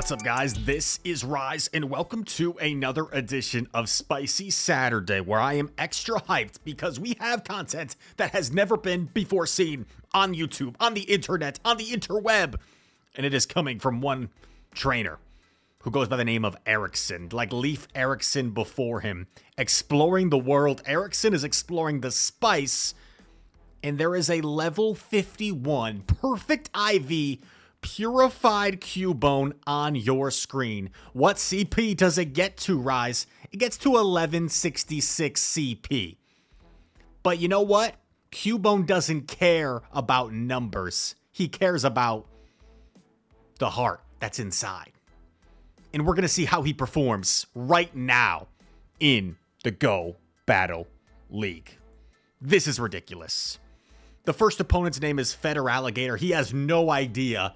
What's up, guys? This is Rise, and welcome to another edition of Spicy Saturday, where I am extra hyped because we have content that has never been before seen on YouTube, on the internet, on the interweb, and it is coming from one trainer who goes by the name of Erickson, like Leif Erikson before him. Exploring the world, Erickson is exploring the spice, and there is a level 51 perfect IV purified Cubone on your screen. What CP does it get to, Rise? It gets to 1166 CP. But you know what? Cubone doesn't care about numbers. He cares about the heart that's inside. And we're going to see how he performs right now in the Go Battle League. This is ridiculous. The first opponent's name is Feder Alligator. He has no idea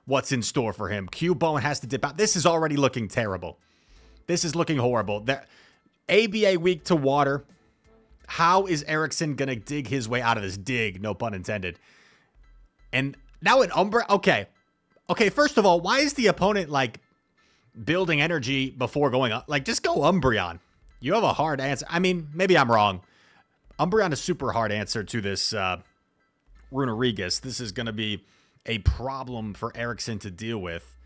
what's in store for him. Cubone has to dip out. This is already looking terrible. This is looking horrible. ABA weak to water. How is Erickson going to dig his way out of this? Dig, no pun intended. And now an Umbra. Okay, first of all, why is the opponent, like, building energy before going up? Like, just go Umbreon. You have a hard answer. I mean, maybe I'm wrong. Umbreon is super hard answer to this Runerigus. This is going to be a problem for Erickson to deal with.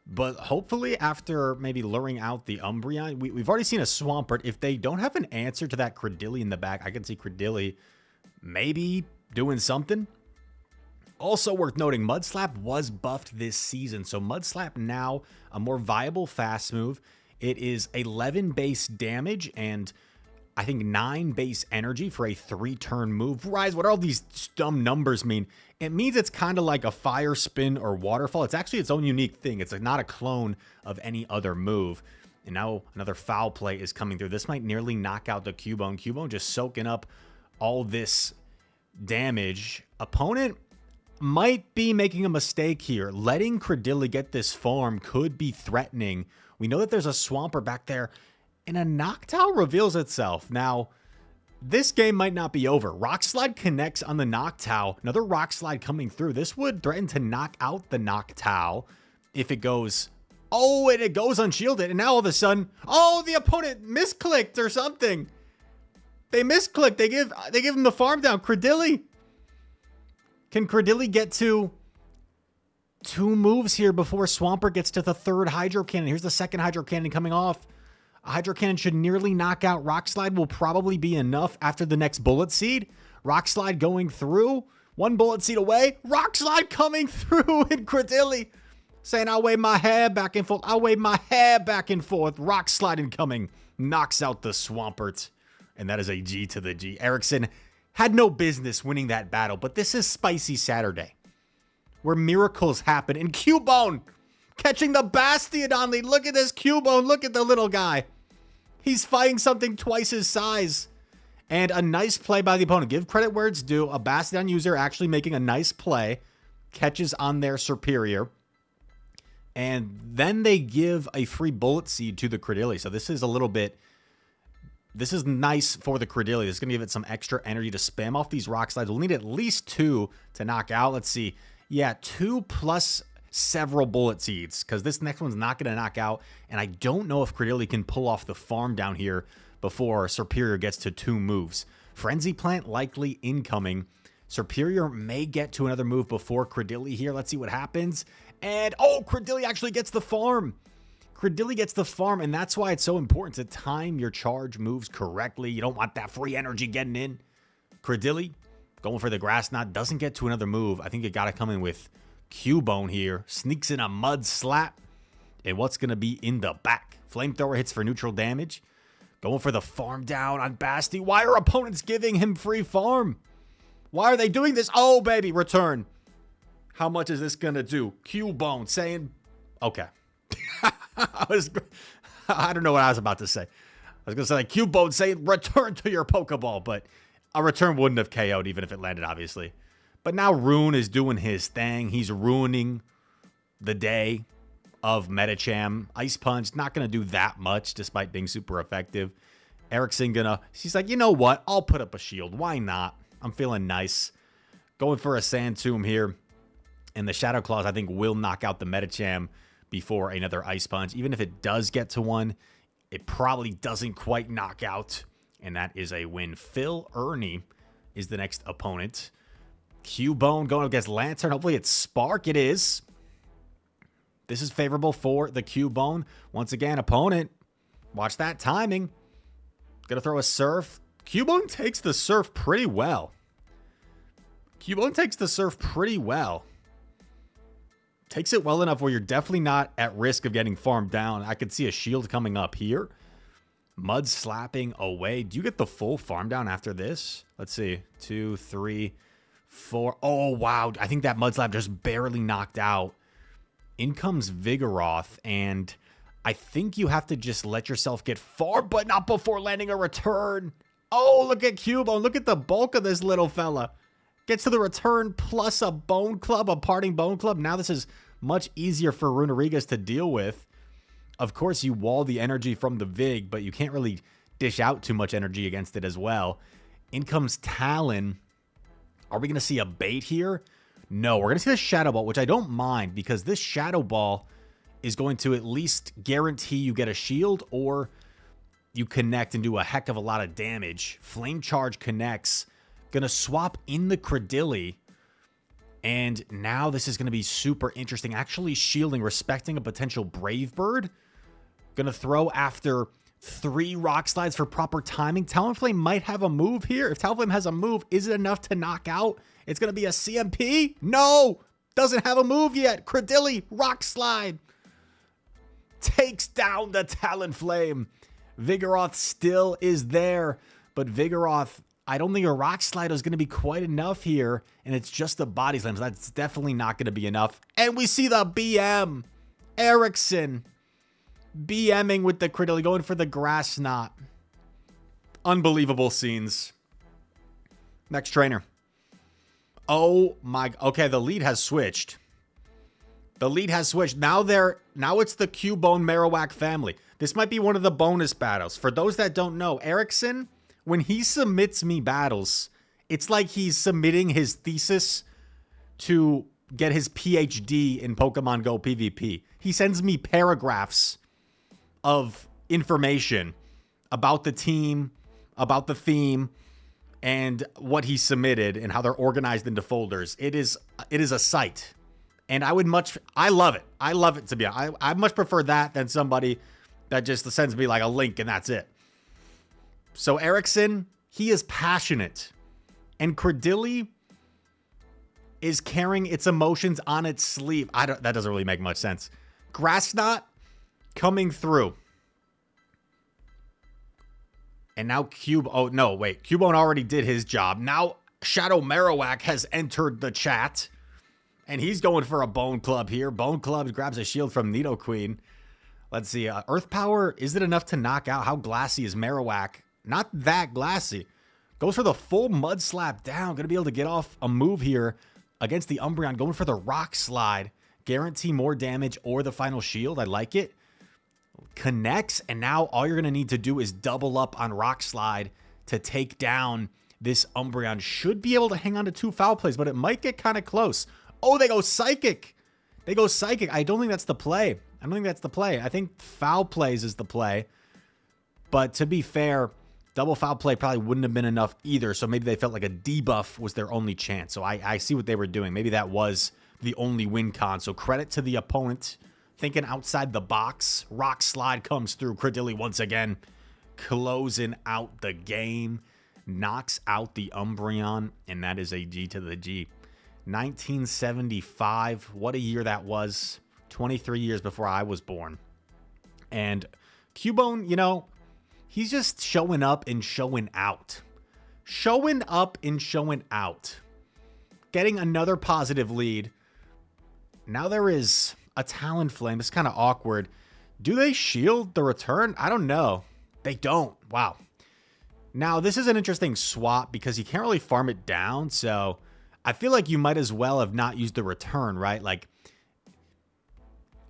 But hopefully after maybe luring out the Umbreon, we've already seen a Swampert. If they don't have an answer to that Credilly in the back, I can see Credilly maybe doing something. Also worth noting, Mudslap was buffed this season. So Mudslap now a more viable fast move. It is 11 base damage and I think 9 base energy for a 3-turn move. Rise, what do all these dumb numbers mean? It means it's kind of like a Fire Spin or Waterfall. It's actually its own unique thing. It's like not a clone of any other move. And now another foul play is coming through. This might nearly knock out the Cubone. Cubone just soaking up all this damage. Opponent might be making a mistake here. Letting Credilly get this farm could be threatening. We know that there's a Swampert back there. And a Noctowl reveals itself. Now, this game might not be over. Rock Slide connects on the Noctowl. Another Rock Slide coming through. This would threaten to knock out the Noctowl if it goes... Oh, and it goes unshielded. And now all of a sudden... Oh, the opponent misclicked or something. They misclicked. They give him the farm down. Credilly. Can Credilly get to 2 moves here before Swampert gets to the 3rd Hydro Cannon? Here's the 2nd Hydro Cannon coming off. A Hydro Cannon should nearly knock out. Rock Slide will probably be enough after the next Bullet Seed. Rock Slide going through. 1 Bullet Seed away. Rock Slide coming through and Credilly saying, I'll wave my hair back and forth. I'll wave my hair back and forth. Rock Slide incoming. Knocks out the Swampert. And that is a G to the G. Erickson had no business winning that battle, but this is Spicy Saturday, where miracles happen. And Cubone catching the Bastiodon lead. Look at this Cubone. Look at the little guy. He's fighting something twice his size. And a nice play by the opponent. Give credit where it's due. A Bastiodon user actually making a nice play. Catches on their Superior. And then they give a free Bullet Seed to the Credilly. So this is a little bit... This is nice for the Credilly. This is going to give it some extra energy to spam off these Rock Slides. We'll need at least 2 to knock out. Let's see. Yeah, 2 plus... several Bullet Seeds, because this next one's not going to knock out, and I don't know if Credilly can pull off the farm down here before Superior gets to 2 moves. Frenzy Plant likely incoming. Superior may get to another move before Credilly here. Let's see what happens. And, oh, Credilly actually gets the farm. Credilly gets the farm, and that's why it's so important to time your charge moves correctly. You don't want that free energy getting in. Credilly going for the Grass Knot, doesn't get to another move. I think it got to come in with Cubone here. Sneaks in a Mud Slap. And what's going to be in the back? Flamethrower hits for neutral damage. Going for the farm down on Basti. Why are opponents giving him free farm? Why are they doing this? Oh, baby, return. How much is this going to do? Cubone saying... Okay. I don't know what I was about to say. I was going to say, like, Cubone saying, return to your Pokeball. But a return wouldn't have KO'd even if it landed, obviously. But now Rune is doing his thing. He's ruining the day of Medicham. Ice Punch, not going to do that much despite being super effective. Erickson she's like, you know what? I'll put up a shield. Why not? I'm feeling nice. Going for a Sand Tomb here. And the Shadow Claws, I think, will knock out the Medicham before another Ice Punch. Even if it does get to one, it probably doesn't quite knock out. And that is a win. Phil Ernie is the next opponent. Cubone going against Lantern. Hopefully it's Spark. It is. This is favorable for the Cubone. Once again, opponent. Watch that timing. Gonna throw a Surf. Cubone takes the Surf pretty well. Cubone takes the Surf pretty well. Takes it well enough where you're definitely not at risk of getting farmed down. I could see a shield coming up here. Mud slapping away. Do you get the full farm down after this? Let's see. 2, 3, 4. Oh, wow. I think that Mud Slap just barely knocked out. In comes Vigoroth, and I think you have to just let yourself get far, but not before landing a return. Oh, look at Cubone. Look at the bulk of this little fella. Gets to the return plus a Bone Club, a Parting Bone Club. Now this is much easier for Runerigas to deal with. Of course, you wall the energy from the Vig, but you can't really dish out too much energy against it as well. In comes Talon. Are we going to see a bait here? No, we're going to see the Shadow Ball, which I don't mind because this Shadow Ball is going to at least guarantee you get a shield or you connect and do a heck of a lot of damage. Flame Charge connects. Going to swap in the Credilli. And now this is going to be super interesting. Actually shielding, respecting a potential Brave Bird. Going to throw after 3 Rock Slides for proper timing. Talonflame might have a move here. If Talonflame has a move, is it enough to knock out? It's going to be a CMP? No! Doesn't have a move yet. Credilli, Rock Slide. Takes down the Talonflame. Vigoroth still is there. But Vigoroth, I don't think a Rock Slide is going to be quite enough here. And it's just the Body Slam, so that's definitely not going to be enough. And we see the BM. Erickson. BMing with the Credilli, going for the Grass Knot. Unbelievable scenes. Next trainer. Oh my, okay, the lead has switched. The lead has switched. Now it's the Cubone Marowak family. This might be one of the bonus battles. For those that don't know, Erickson, when he submits me battles, it's like he's submitting his thesis to get his PhD in Pokemon Go PvP. He sends me paragraphs of information about the team, about the theme, and what he submitted and how they're organized into folders. It is a sight. And I love it. I love it, to be honest. I much prefer that than somebody that just sends me like a link and that's it. So Erickson, he is passionate. And Credilli is carrying its emotions on its sleeve. That doesn't really make much sense. Grass Knot coming through. And now Cubone already did his job. Now Shadow Marowak has entered the chat. And he's going for a Bone Club here. Bone Club grabs a shield from Nidoqueen. Let's see. Earth Power, is it enough to knock out? How glassy is Marowak? Not that glassy. Goes for the full Mud Slap down. Going to be able to get off a move here against the Umbreon. Going for the Rock Slide. Guarantee more damage or the final shield. I like it. Connects. And now all you're going to need to do is double up on Rock Slide to take down this Umbreon. Should be able to hang on to 2 foul plays, but it might get kind of close. Oh, they go Psychic. They go Psychic. I don't think that's the play. I think foul plays is the play. But to be fair, double foul play probably wouldn't have been enough either. So maybe they felt like a debuff was their only chance. So I see what they were doing. Maybe that was the only win con. So credit to the opponent. Thinking outside the box. Rock Slide comes through. Credilli once again closing out the game. Knocks out the Umbreon. And that is a G to the G. 1975. What a year that was. 23 years before I was born. And Cubone, you know, he's just showing up and showing out. Showing up and showing out. Getting another positive lead. Now there is a Talonflame. It's kind of awkward. Do they shield the return? I don't know. They don't. Wow. Now, this is an interesting swap because you can't really farm it down. So I feel like you might as well have not used the return, right? Like,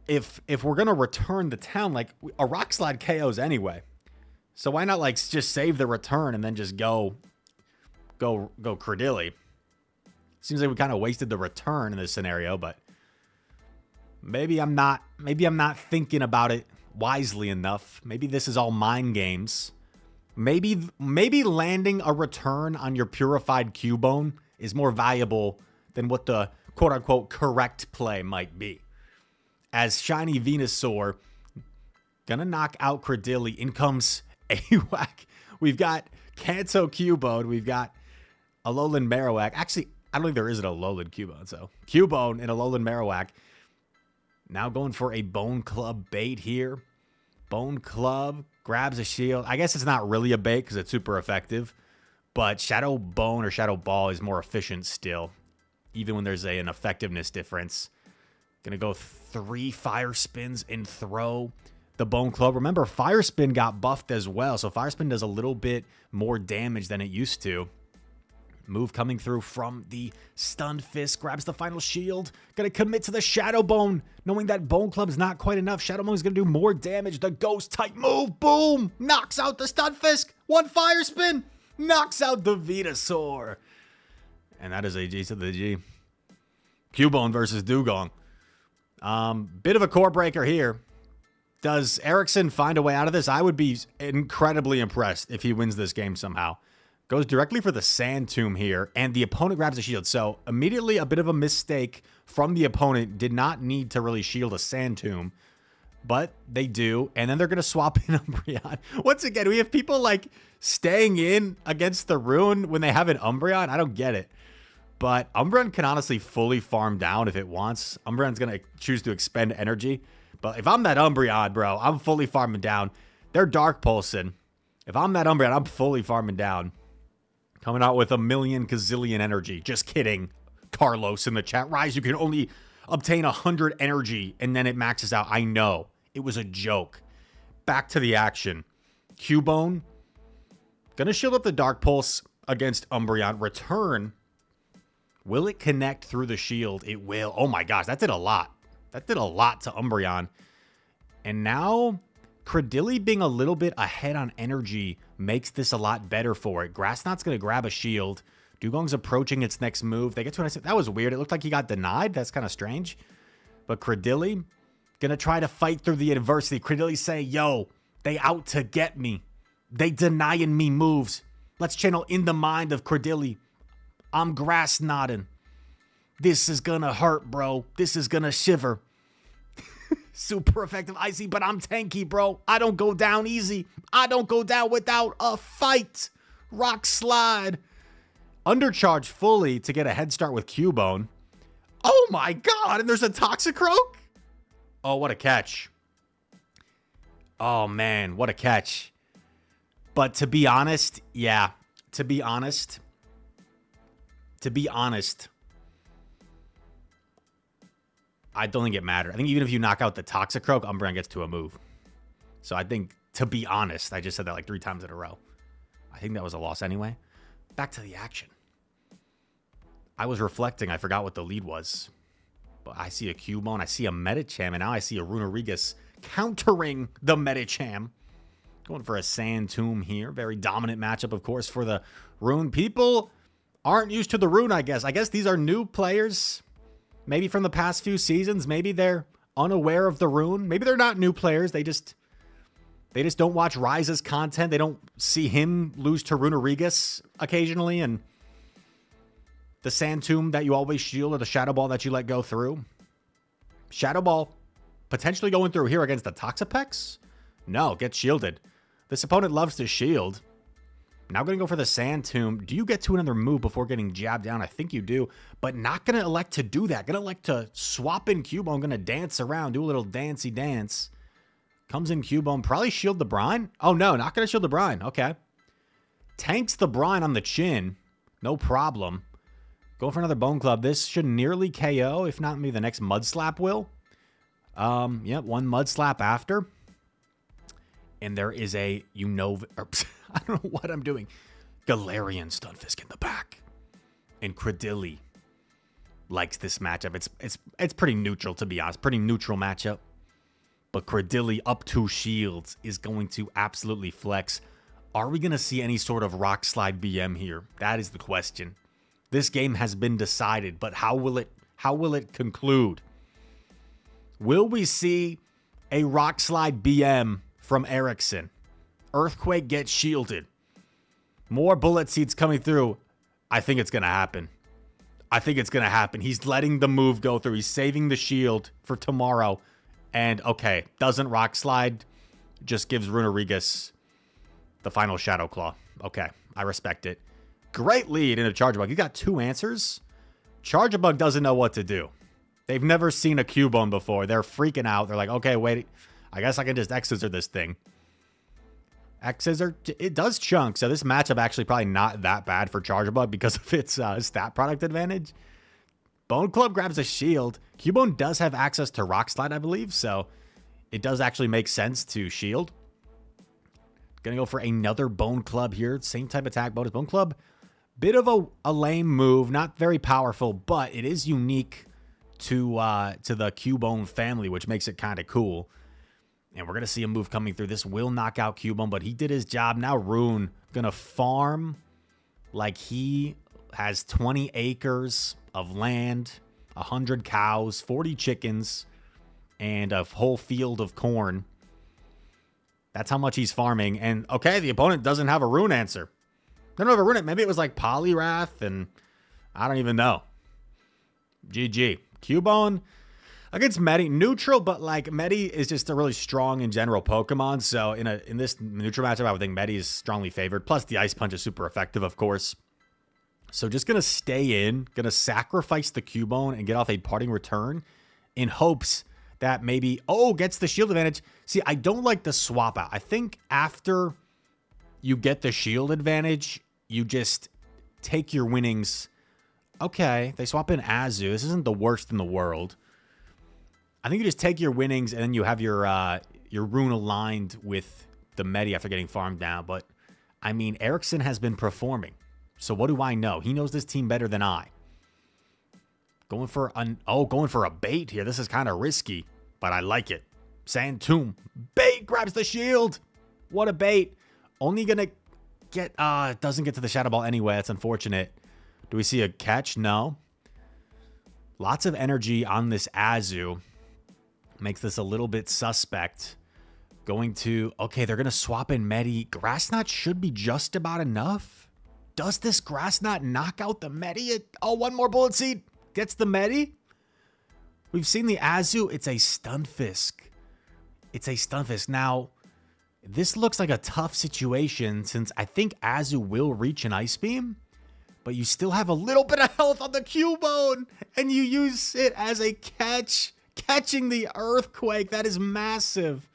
if we're going to return the town, like, a Rock Slide KOs anyway. So why not, like, just save the return and then just go Credilli? Seems like we kind of wasted the return in this scenario, but maybe I'm not thinking about it wisely enough. Maybe this is all mind games. Maybe landing a return on your purified Cubone is more valuable than what the quote-unquote correct play might be. As shiny Venusaur gonna knock out Credilli, in comes AWAC. We've got Kanto Cubone, we've got Alolan Marowak. Actually, I don't think there is an Alolan Cubone, so Cubone and Alolan Marowak. Now going for a Bone Club bait here. Bone Club grabs a shield. I guess it's not really a bait because it's super effective, but Shadow Bone or Shadow Ball is more efficient still, even when there's an effectiveness difference. Gonna go 3 Fire Spins and throw the Bone Club. Remember, Fire Spin got buffed as well, so Fire Spin does a little bit more damage than it used to. Move coming through from the Stunned Fist. Grabs the final shield. Gonna commit to the Shadow Bone, knowing that Bone Club is not quite enough. Shadow Bone is gonna do more damage. The Ghost type move. Boom! Knocks out the Stunned Fist. 1 Fire Spin. Knocks out the Venusaur. And that is a G to the G. Cubone versus Dugong. Bit of a core breaker here. Does Erickson find a way out of this? I would be incredibly impressed if he wins this game somehow. Goes directly for the Sand Tomb here, and the opponent grabs a shield. So immediately a bit of a mistake from the opponent. Did not need to really shield a Sand Tomb, but they do. And then they're going to swap in Umbreon. Once again, we have people like staying in against the Rune when they have an Umbreon. I don't get it. But Umbreon can honestly fully farm down if it wants. Umbreon's going to choose to expend energy. But if I'm that Umbreon, bro, I'm fully farming down. They're Dark Pulsing. If I'm that Umbreon, I'm fully farming down. Coming out with a million gazillion energy. Just kidding. Carlos in the chat. Rise, you can only obtain 100 energy and then it maxes out. I know. It was a joke. Back to the action. Cubone. Gonna shield up the Dark Pulse against Umbreon. Return. Will it connect through the shield? It will. Oh my gosh, that did a lot. That did a lot to Umbreon. And now Credilli being a little bit ahead on energy makes this a lot better for it. Grassknot's going to grab a shield. Dugong's approaching its next move. They get to an... That was weird. It looked like he got denied. That's kind of strange. But Credilli going to try to fight through the adversity. Credilli say, yo, they out to get me. They denying me moves. Let's channel in the mind of Credilli. I'm Grassknotting. This is going to hurt, bro. This is going to shiver. Super effective Icy, but I'm tanky, bro. I don't go down easy. I don't go down without a fight. Rock Slide. Undercharge fully to get a head start with Cubone. Oh my god, and there's a Toxicroak? Oh, what a catch. Oh man, what a catch. But to be honest, yeah. To be honest, I don't think it mattered. I think even if you knock out the Toxicroak, Umbreon gets to a move. So I think, to be honest, I just said that like 3 times in a row. I think that was a loss anyway. Back to the action. I was reflecting. I forgot what the lead was. But I see a Cubone. I see a Medicham. And now I see a Runerigus countering the Medicham. Going for a Sand Tomb here. Very dominant matchup, of course, for the Rune. People aren't used to the Rune, I guess. I guess these are new players. Maybe from the past few seasons. Maybe they're unaware of the Rune. Maybe they're not new players. They just don't watch Rise's content. They don't see him lose to Runerigus occasionally. And the Sand Tomb that you always shield or the Shadow Ball that you let go through. Shadow Ball potentially going through here against the Toxapex? No, get shielded. This opponent loves to shield. Now going to go for the Sand Tomb. Do you get to another move before getting jabbed down? I think you do, but not going to elect to do that. Going to elect to swap in Cubone. Going to dance around, do a little dancey dance. Comes in Cubone. Probably shield the Brine. Oh, no, not going to shield the Brine. Okay. Tanks the Brine on the chin. No problem. Go for another Bone Club. This should nearly KO. If not, maybe the next Mud Slap will. Yep, 1 Mud Slap after. And there is a, I don't know what I'm doing. Galarian Stunfisk in the back. And Credilli likes this matchup. It's pretty neutral, to be honest. Pretty neutral matchup. But Credilli up 2 shields is going to absolutely flex. Are we going to see any sort of Rock Slide BM here? That is the question. This game has been decided, but how will it conclude? Will we see a Rock Slide BM from Erickson? Earthquake gets shielded. More bullet seeds coming through. I think it's going to happen. I think it's going to happen. He's letting the move go through. He's saving the shield for tomorrow. And, okay, doesn't Rock Slide. Just gives Runerigus the final Shadow Claw. Okay, I respect it. Great lead into Chargerbug. You got 2 answers. Chargerbug doesn't know what to do. They've never seen a Cubone before. They're freaking out. They're like, okay, wait. I guess I can just X-Scissor this thing. X-Scissor, it does chunk. So this matchup actually probably not that bad for Chargerbug because of its stat product advantage. Bone Club grabs a shield. Cubone does have access to Rock Slide, I believe. So it does actually make sense to shield. Gonna go for another Bone Club here. Same type attack bonus. Bone Club, bit of a lame move. Not very powerful, but it is unique to the Cubone family, which makes it kind of cool. And we're going to see a move coming through. This will knock out Cubone, but he did his job. Now Rune going to farm like he has 20 acres of land, 100 cows, 40 chickens, and a whole field of corn. That's how much he's farming. And, okay, the opponent doesn't have a Rune answer. They don't have a Rune. Maybe it was like Poliwrath, and I don't even know. GG. Cubone against Medi, neutral, but like Medi is just a really strong in general Pokemon. So in this neutral matchup, I would think Medi is strongly favored. Plus the Ice Punch is super effective, of course. So just gonna stay in, gonna sacrifice the Cubone and get off a parting return in hopes that maybe gets the shield advantage. See, I don't like the swap out. I think after you get the shield advantage, you just take your winnings. Okay, they swap in Azu. This isn't the worst in the world. I think you just take your winnings and then you have your Rune aligned with the Medi after getting farmed down. But, I mean, Erickson has been performing. So what do I know? He knows this team better than I. Going for a bait here. This is kind of risky, but I like it. Sand Tomb. Bait grabs the shield. What a bait. Only going to get... doesn't get to the Shadow Ball anyway. That's unfortunate. Do we see a catch? No. Lots of energy on this Azu. Makes this a little bit suspect. Going to... Okay, they're going to swap in Medi. Grass Knot should be just about enough. Does this Grass Knot knock out the Medi? One more Bullet Seed. Gets the Medi. We've seen the Azu. It's a Stunfisk. It's a Stunfisk. Now, this looks like a tough situation since I think Azu will reach an Ice Beam. But you still have a little bit of health on the Cubone. And you use it as a catch. Catching the Earthquake. That is massive.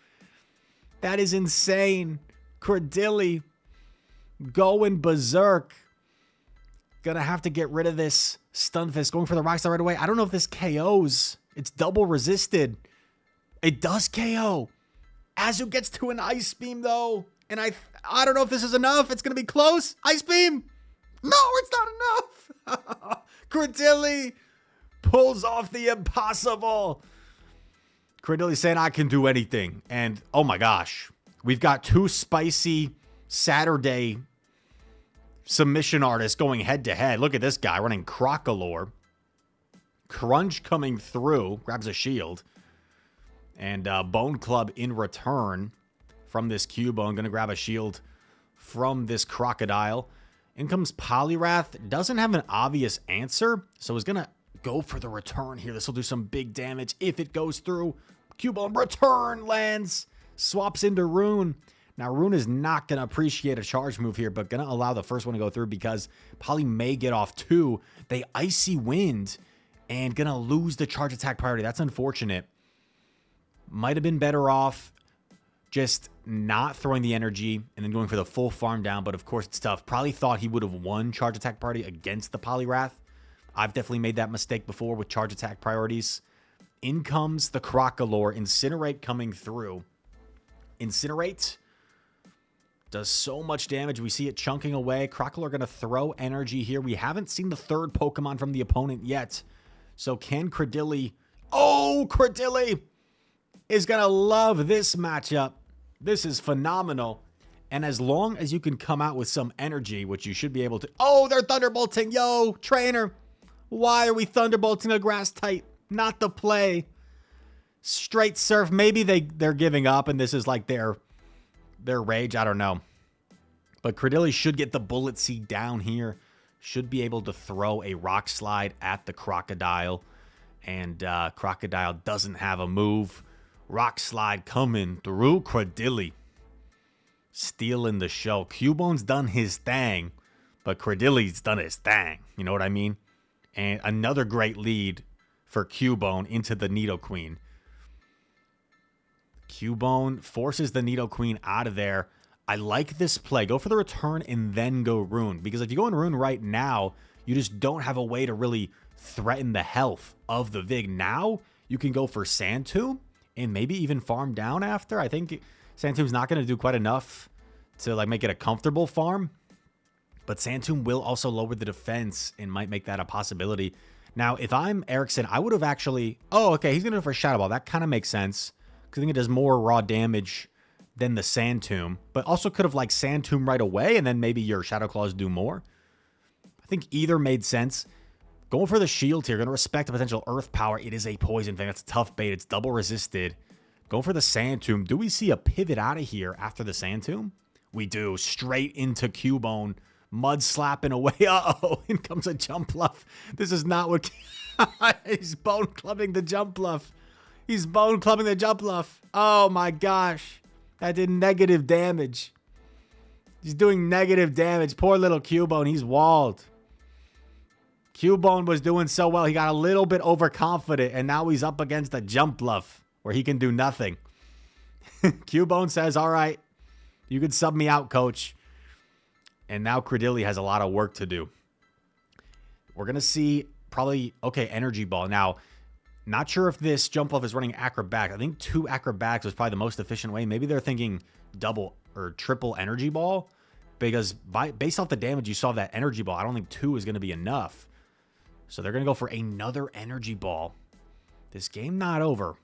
That is insane. Credilli going berserk. Gonna have to get rid of this Stunfisk. Going for the Rockstar right away. I don't know if this KOs. It's double resisted. It does KO. Azu gets to an Ice Beam though. And I don't know if this is enough. It's gonna be close. Ice Beam. No, it's not enough. Credilli pulls off the impossible. Credilli saying I can do anything. And oh my gosh, we've got 2 spicy Saturday submission artists going head to head. Look at this guy running Crocalor. Crunch coming through, grabs a shield. And Bone Club in return from this Cubone. Going to grab a shield from this Crocodile. In comes Poliwrath. Doesn't have an obvious answer, so is going to go for the return here. This will do some big damage if it goes through. Cubone return lands. Swaps into Rune. Now, Rune is not going to appreciate a charge move here, but going to allow the first one to go through because Poly may get off 2. They Icy Wind and going to lose the charge attack priority. That's unfortunate. Might have been better off just not throwing the energy and then going for the full farm down, but of course it's tough. Probably thought he would have won charge attack priority against the Poliwrath. I've definitely made that mistake before with charge attack priorities. In comes the Crocalor. Incinerate coming through. Incinerate does so much damage. We see it chunking away. Crocalor going to throw energy here. We haven't seen the third Pokemon from the opponent yet. So can Credilli... Credilli is going to love this matchup. This is phenomenal. And as long as you can come out with some energy, which you should be able to... they're Thunderbolting. Yo, trainer. Why are we Thunderbolting a grass type? Not the play. Straight Surf. Maybe they're giving up and this is like their rage. I don't know. But Cradily should get the Bullet Seed down here. Should be able to throw a Rock Slide at the Crocodile. And Crocodile doesn't have a move. Rock Slide coming through Cradily. Stealing the show. Cubone's done his thing. But Cradily's done his thing. You know what I mean? And another great lead for Cubone into the Nidoqueen. Cubone forces the Nidoqueen out of there. I like this play. Go for the return and then go Rune. Because if you go in Rune right now, you just don't have a way to really threaten the health of the Vig. Now, you can go for Sand Tomb and maybe even farm down after. I think Sand Tomb's not going to do quite enough to like make it a comfortable farm. But Sand Tomb will also lower the defense and might make that a possibility. Now, if I'm Erickson, I would have actually... Oh, okay, he's going to go for Shadow Ball. That kind of makes sense. Because I think it does more raw damage than the Sand Tomb, but also could have like Sand Tomb right away and then maybe your Shadow Claws do more. I think either made sense. Going for the shield here, going to respect the potential Earth Power. It is a poison thing. That's a tough bait. It's double resisted. Going for the Sand Tomb. Do we see a pivot out of here after the Sand Tomb? We do. Straight into Cubone. Mud slapping away. Uh-oh. In comes a Jumpluff. This is not what... He's bone clubbing the Jumpluff. He's bone clubbing the Jumpluff. Oh my gosh. That did negative damage. He's doing negative damage. Poor little Cubone. He's walled. Cubone was doing so well. He got a little bit overconfident. And now he's up against a Jumpluff where he can do nothing. Cubone says, all right, you can sub me out, coach. And now Cradily has a lot of work to do. We're going to see probably, okay, Energy Ball. Now, not sure if this Jumpluff is running Acrobatic. I think 2 Acrobatics was probably the most efficient way. Maybe they're thinking double or triple Energy Ball. Because based off the damage you saw of that Energy Ball, I don't think 2 is going to be enough. So they're going to go for another Energy Ball. This game not over.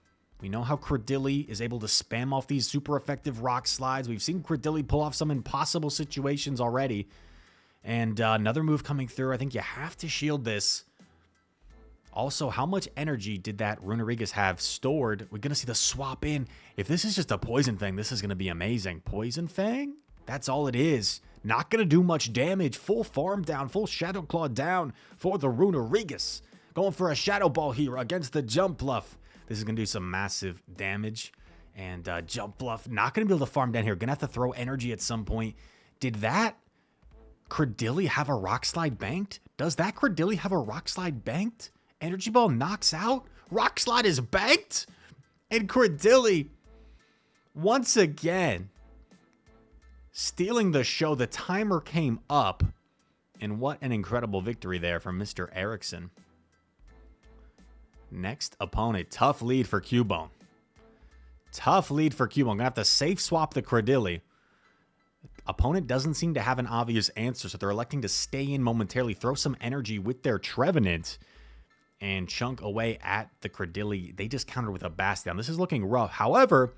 We know how Cradily is able to spam off these super effective Rock Slides. We've seen Cradily pull off some impossible situations already. And another move coming through. I think you have to shield this. Also, how much energy did that Runerigus have stored? We're going to see the swap in. If this is just a Poison Fang, this is going to be amazing. Poison Fang? That's all it is. Not going to do much damage. Full farm down, full Shadow Claw down for the Runerigus. Going for a Shadow Ball here against the Jumpluff. This is going to do some massive damage. And Jumpluff not going to be able to farm down here. Going to have to throw energy at some point. Did that Cradily have a Rock Slide banked? Does that Cradily have a Rock Slide banked? Energy Ball knocks out. Rock Slide is banked. And Cradily, once again, stealing the show. The timer came up. And what an incredible victory there from Mr. Erickson. Next opponent. Tough lead for Cubone. Tough lead for Cubone. Going to have to safe swap the Cradily. Opponent doesn't seem to have an obvious answer, so they're electing to stay in momentarily, throw some energy with their Trevenant, and chunk away at the Cradily. They just countered with a Bastiodon. This is looking rough. However,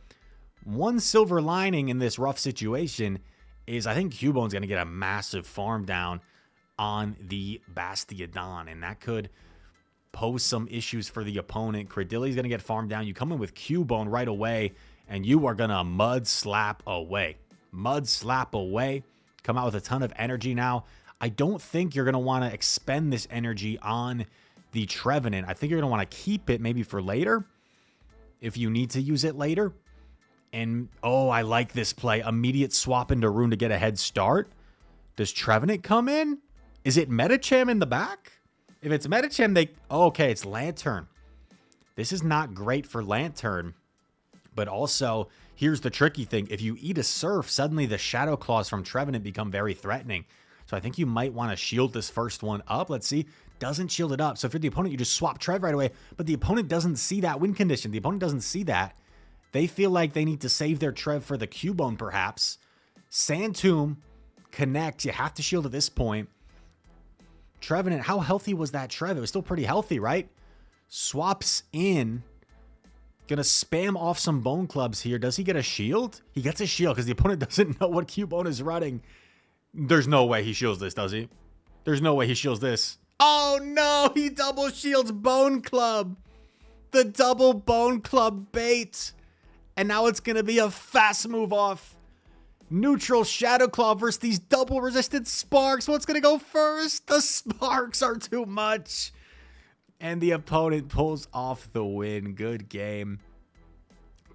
one silver lining in this rough situation is I think Cubone's going to get a massive farm down on the Bastiodon, and that could pose some issues for the opponent. Cradily's going to get farmed down. You come in with Cubone right away, and you are going to mud slap away. Mud slap away. Come out with a ton of energy now. I don't think you're going to want to expend this energy on the Trevenant. I think you're going to want to keep it maybe for later if you need to use it later. And, oh, I like this play. Immediate swap into Rune to get a head start. Does Trevenant come in? Is it Medicham in the back? If it's Medicham, they... Oh, okay, it's Lantern. This is not great for Lantern. But also, here's the tricky thing. If you eat a Surf, suddenly the Shadow Claws from Trevenant become very threatening. So I think you might want to shield this first one up. Let's see. Doesn't shield it up. So if you're the opponent, you just swap Trev right away. But the opponent doesn't see that win condition. The opponent doesn't see that. They feel like they need to save their Trev for the Cubone, perhaps. Sand Tomb, connect. You have to shield at this point. Trevenant, how healthy was that Trev? It was still pretty healthy, right? Swaps in. Gonna spam off some Bone Clubs here. Does he get a shield? He gets a shield because the opponent doesn't know what Cubone is running. There's no way he shields this, does he? There's no way he shields this. Oh no, he double shields Bone Club. The double Bone Club bait. And now it's going to be a fast move off. Neutral Shadow Claw versus these double resisted Sparks. What's going to go first? The Sparks are too much. And the opponent pulls off the win. Good game.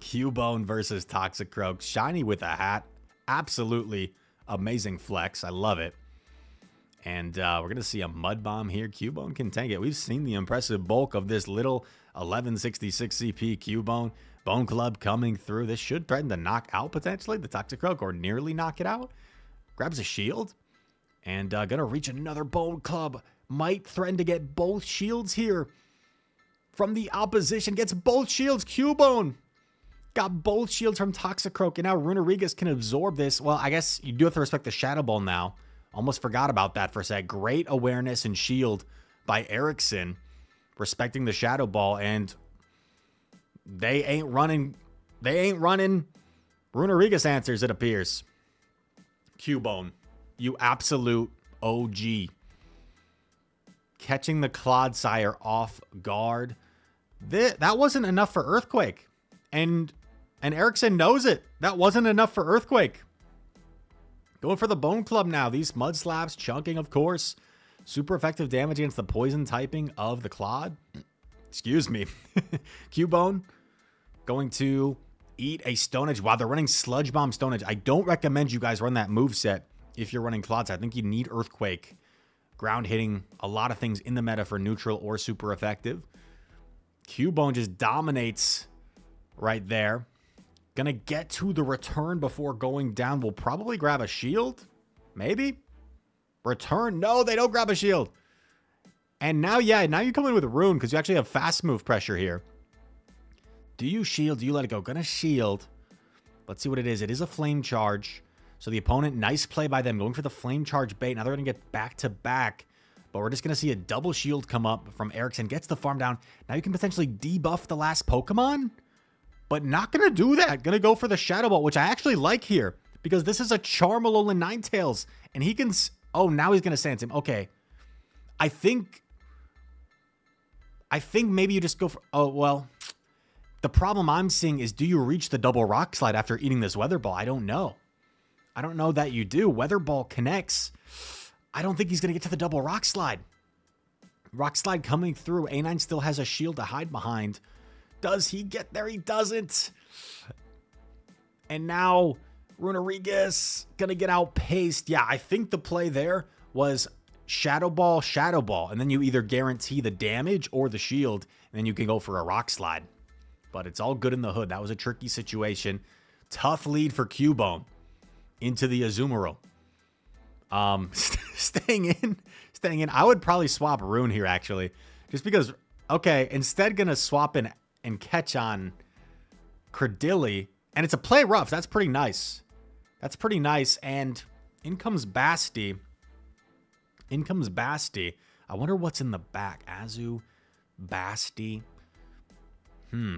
Cubone versus Toxicroak. Shiny with a hat. Absolutely amazing flex. I love it. And we're going to see a Mud Bomb here. Cubone can tank it. We've seen the impressive bulk of this little 1166 CP Cubone. Bone Club coming through. This should threaten to knock out potentially the Toxicroak or nearly knock it out. Grabs a shield. And going to reach another Bone Club. Might threaten to get both shields here. From the opposition. Gets both shields. Cubone. Got both shields from Toxicroak. And now Runerigus can absorb this. Well, I guess you do have to respect the Shadow Ball now. Almost forgot about that for a sec. Great awareness and shield by Erickson. Respecting the Shadow Ball. And they ain't running Runerigus answers, it appears. Cubone. You absolute OG. Catching the Clodsire off guard. That wasn't enough for Earthquake. And Erickson knows it. That wasn't enough for Earthquake. Going for the Bone Club now. These Mud Slaps, chunking, of course. Super effective damage against the poison typing of the Clod. Excuse me. Cubone going to eat a Stone Edge. Wow, they're running Sludge Bomb Stone Edge. I don't recommend you guys run that moveset if you're running Clods. I think you need Earthquake. Ground hitting a lot of things in the meta for neutral or super effective. Cubone just dominates right there. Gonna get to the return before going down. We'll probably grab a shield. Maybe. Return. No, they don't grab a shield. And now, yeah, now you come in with a Rune because you actually have fast move pressure here. Do you shield? Do you let it go? Gonna shield. Let's see what it is. It is a Flame Charge. So the opponent, nice play by them, going for the Flame Charge bait. Now they're gonna get back to back. But we're just gonna see a double shield come up from Erickson. Gets the farm down. Now you can potentially debuff the last Pokemon. But not going to do that. Going to go for the Shadow Ball, which I actually like here. Because this is a Charmeleon Ninetales. And he can... Oh, now he's going to Sense him. Okay. I think maybe you just go for... Oh, well. The problem I'm seeing is, do you reach the double Rock Slide after eating this Weather Ball? I don't know. I don't know that you do. Weather Ball connects. I don't think he's going to get to the double Rock Slide. Rock Slide coming through. A9 still has a shield to hide behind. Does he get there? He doesn't. And now Runerigus gonna get outpaced. Yeah, I think the play there was Shadow Ball, and then you either guarantee the damage or the shield, and then you can go for a Rock Slide. But it's all good in the hood. That was a tricky situation. Tough lead for Cubone into the Azumarill. Staying in. I would probably swap Rune here, actually. Just because, okay, instead gonna swap in and catch on Credilli. And it's a play rough. That's pretty nice. That's pretty nice. And in comes Basti. I wonder what's in the back. Azu, Basti.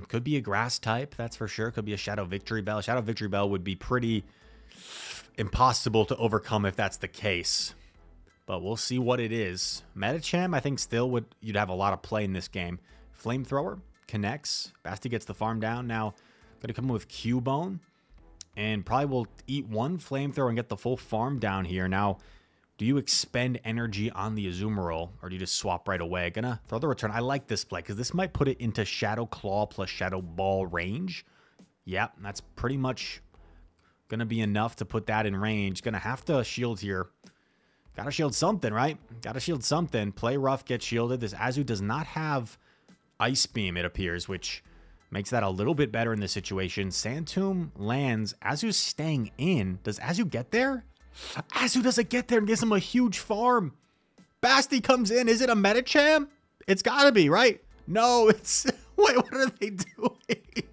Could be a grass type, that's for sure. Could be a Shadow Victory Bell. Shadow Victory Bell would be pretty impossible to overcome if that's the case. But we'll see what it is. Medicham, I think still you'd have a lot of play in this game. Flamethrower. Connects. Basti gets the farm down. Now, going to come in with Cubone. And probably will eat one Flamethrower and get the full farm down here. Now, do you expend energy on the Azumarill? Or do you just swap right away? Gonna throw the return. I like this play because this might put it into Shadow Claw plus Shadow Ball range. Yep, that's pretty much going to be enough to put that in range. Going to have to shield here. Got to shield something, right? Got to shield something. Play rough, get shielded. This Azu does not have Ice Beam, it appears, which makes that a little bit better in this situation. Sand Tomb lands. Azu's staying in. Does Azu get there? Azu doesn't get there and gives him a huge farm. Basti comes in. Is it a Medicham? It's got to be, right? No, it's... Wait, what are they doing?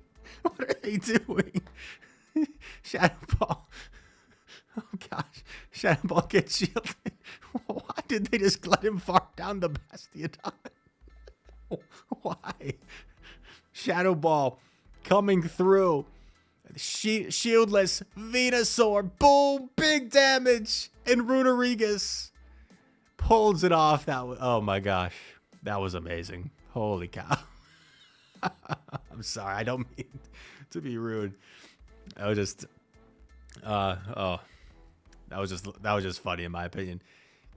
What are they doing? Shadow Ball. Oh, gosh. Shadow Ball gets shielded. Why did they just let him farm down the Bastiodon? Why? Shadow Ball coming through. Shieldless Venusaur. Boom. Big damage. And Runerigus pulls it off. Oh my gosh. That was amazing. Holy cow. I'm sorry. I don't mean to be rude. I was just, that was just funny in my opinion.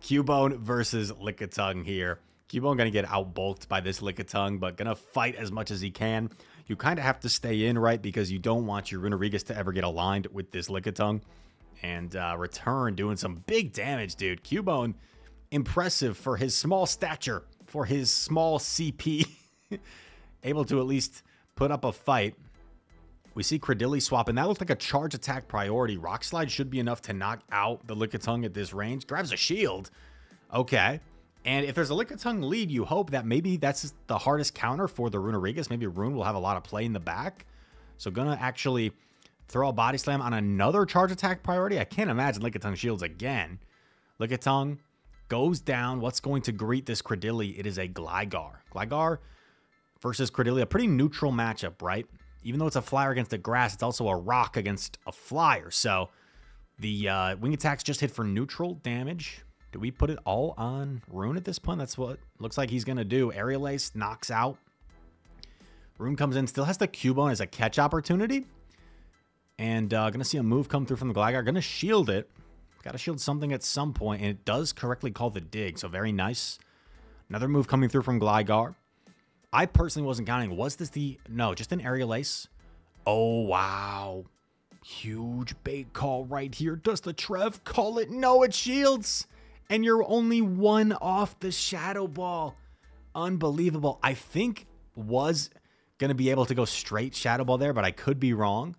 Cubone versus Lickitung here. Cubone gonna get outbulked by this Lickitung, but gonna fight as much as he can. You kind of have to stay in, right? Because you don't want your Runerigus to ever get aligned with this Lickitung. And return doing some big damage, dude. Cubone, impressive for his small stature, for his small CP. Able to at least put up a fight. We see Credilli swap, and that looks like a charge attack priority. Rock Slide should be enough to knock out the Lickitung at this range. Grabs a shield. Okay. And if there's a Lickitung lead, you hope that maybe that's the hardest counter for the Runerigus. Maybe Rune will have a lot of play in the back. So gonna actually throw a body slam on another charge attack priority. I can't imagine Lickitung shields again. Lickitung goes down. What's going to greet this Credilli? It is a Gligar. Gligar versus Credilli, a pretty neutral matchup, right? Even though it's a flyer against the grass, it's also a rock against a flyer. So the wing attacks just hit for neutral damage. Do we put it all on Rune at this point? That's what looks like he's going to do. Aerial Ace knocks out. Rune comes in, still has the Cubone as a catch opportunity. And going to see a move come through from the Gligar. Going to shield it. Got to shield something at some point, and it does correctly call the dig. So very nice. Another move coming through from Gligar. I personally wasn't counting. Was this the... No, just an Aerial Ace. Oh, wow. Huge bait call right here. Does the Trev call it? No, it shields. And you're only one off the Shadow Ball. Unbelievable. I think was going to be able to go straight Shadow Ball there, but I could be wrong.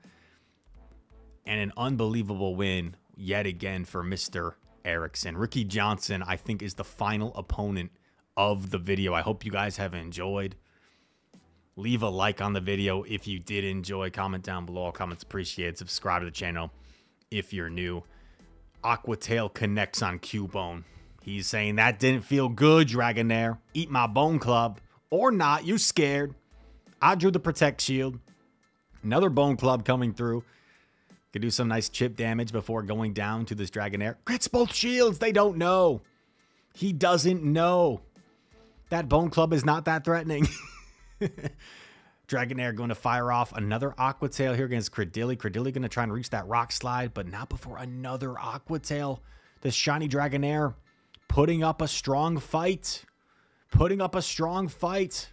And an unbelievable win yet again for Mr. Erickson. Ricky Johnson, I think, is the final opponent of the video. I hope you guys have enjoyed. Leave a like on the video if you did enjoy. Comment down below. All comments appreciated. Subscribe to the channel if you're new. Aquatail connects on Cubone. He's saying, that didn't feel good, Dragonair. Eat my bone club. Or not. You scared. I drew the Protect Shield. Another bone club coming through. Could do some nice chip damage before going down to this Dragonair. Grits both shields. They don't know. He doesn't know. That bone club is not that threatening. Dragonair going to fire off another Aquatail here against Credilli. Credilli going to try and reach that Rock Slide, but not before another Aquatail. The shiny Dragonair putting up a strong fight. Putting up a strong fight.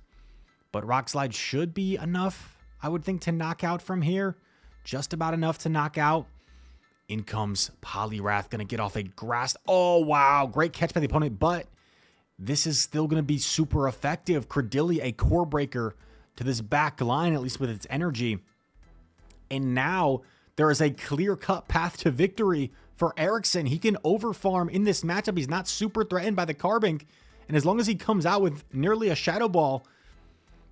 But Rock Slide should be enough, I would think, to knock out from here. Just about enough to knock out. In comes Poliwrath, going to get off a grass. Oh, wow. Great catch by the opponent, but this is still going to be super effective. Credilli, a core breaker to this back line, at least with its energy. And now there is a clear-cut path to victory for Erickson. He can overfarm in this matchup. He's not super threatened by the Carbink. And as long as he comes out with nearly a Shadow Ball,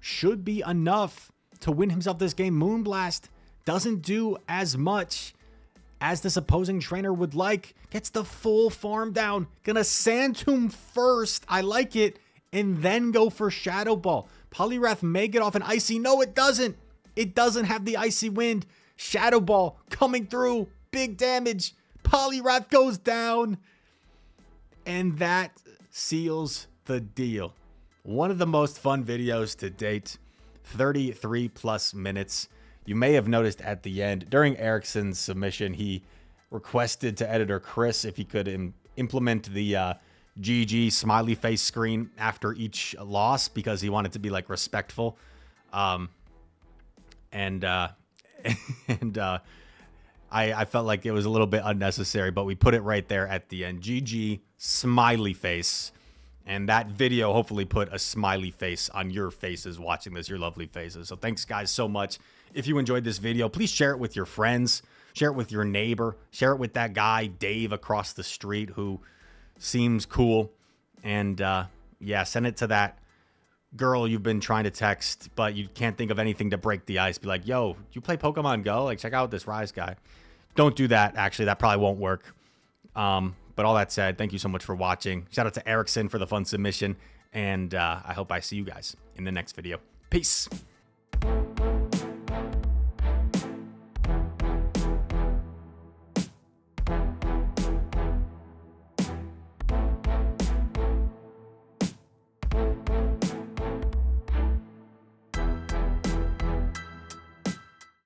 should be enough to win himself this game. Moonblast doesn't do as much as this opposing trainer would like. Gets the full farm down. Gonna Sand Tomb first. I like it. And then go for Shadow Ball. Poliwrath may get off an Icy. No, it doesn't. It doesn't have the Icy Wind. Shadow Ball coming through. Big damage. Poliwrath goes down. And that seals the deal. One of the most fun videos to date. 33 plus minutes. You may have noticed at the end, during Erickson's submission, he requested to editor Chris if he could implement the GG smiley face screen after each loss because he wanted to be like respectful. I felt like it was a little bit unnecessary, but we put it right there at the end. GG smiley face. And that video hopefully put a smiley face on your faces watching this, your lovely faces. So thanks, guys, so much. If you enjoyed this video, please share it with your friends. Share it with your neighbor. Share it with that guy, Dave, across the street who seems cool. And, yeah, send it to that girl you've been trying to text, but you can't think of anything to break the ice. Be like, yo, you play Pokemon Go? Like, check out this Rise guy. Don't do that, actually. That probably won't work. But all that said, thank you so much for watching. Shout out to Erickson for the fun submission. And I hope I see you guys in the next video. Peace.